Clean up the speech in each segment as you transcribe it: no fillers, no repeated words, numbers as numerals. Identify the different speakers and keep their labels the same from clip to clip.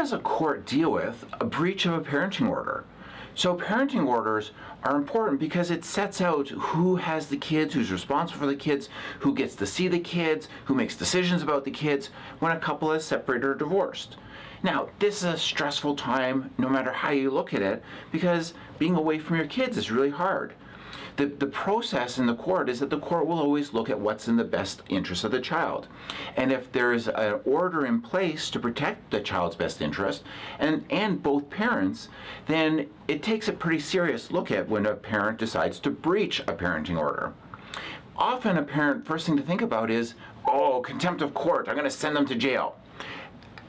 Speaker 1: does a court deal with a breach of a parenting order? So parenting orders are important because it sets out who has the kids, who's responsible for the kids, who gets to see the kids, who makes decisions about the kids when a couple is separated or divorced. Now, this is a stressful time no matter how you look at it, because being away from your kids is really hard. The process in the court is that the court will always look at what's in the best interest of the child. And if there's an order in place to protect the child's best interest and both parents, then it takes a pretty serious look at when a parent decides to breach a parenting order. Often a parent, first thing to think about is, oh, contempt of court, I'm going to send them to jail.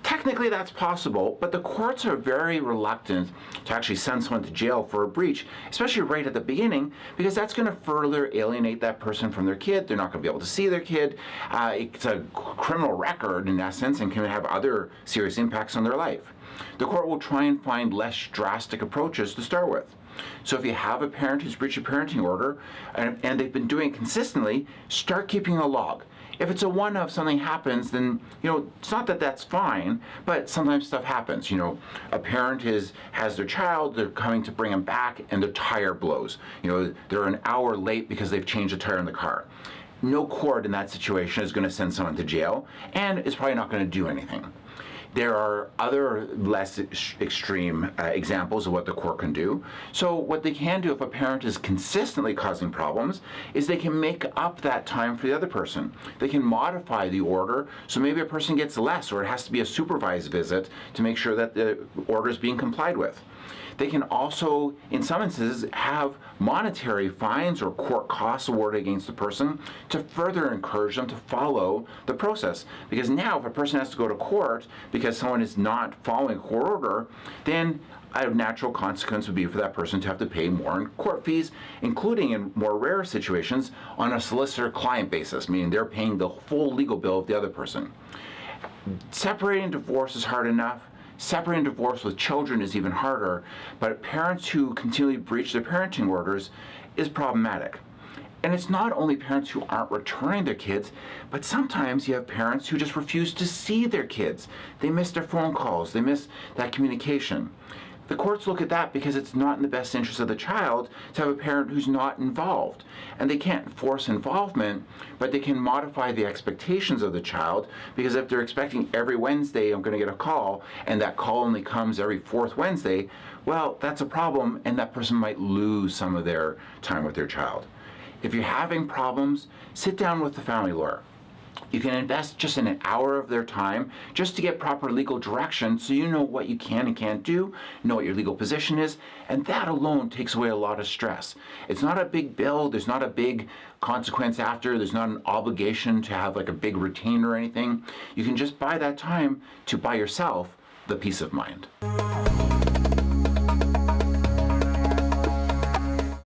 Speaker 1: Technically that's possible, but the courts are very reluctant to actually send someone to jail for a breach, especially right at the beginning, because that's going to further alienate that person from their kid. They're not going to be able to see their kid. It's a criminal record in essence and can have other serious impacts on their life. The court will try and find less drastic approaches to start with. So if you have a parent who's breached a parenting order and they've been doing it consistently, start keeping a log. If it's a one-off, something happens, then, it's not that that's fine, but sometimes stuff happens. A parent has their child, they're coming to bring them back, and their tire blows. They're an hour late because they've changed the tire in the car. No court in that situation is going to send someone to jail, and is probably not going to do anything. There are other less extreme examples of what the court can do. So what they can do if a parent is consistently causing problems is they can make up that time for the other person. They can modify the order so maybe a person gets less, or it has to be a supervised visit to make sure that the order is being complied with. They can also, in some instances, have monetary fines or court costs awarded against the person to further encourage them to follow the process. Because now, if a person has to go to court because someone is not following a court order, then a natural consequence would be for that person to have to pay more in court fees, including in more rare situations on a solicitor-client basis, meaning they're paying the full legal bill of the other person. Separating divorce is hard enough. Separating divorce with children is even harder, but parents who continually breach their parenting orders is problematic. And it's not only parents who aren't returning their kids, but sometimes you have parents who just refuse to see their kids. They miss their phone calls, they miss that communication. The courts look at that because it's not in the best interest of the child to have a parent who's not involved. And they can't force involvement, but they can modify the expectations of the child, because if they're expecting every Wednesday I'm going to get a call, and that call only comes every fourth Wednesday, well, that's a problem, and that person might lose some of their time with their child. If you're having problems, sit down with the family lawyer. You can invest just in an hour of their time just to get proper legal direction so you know what you can and can't do, know what your legal position is, and that alone takes away a lot of stress. It's not a big bill, there's not a big consequence after, there's not an obligation to have like a big retainer or anything. You can just buy that time to buy yourself the peace of mind.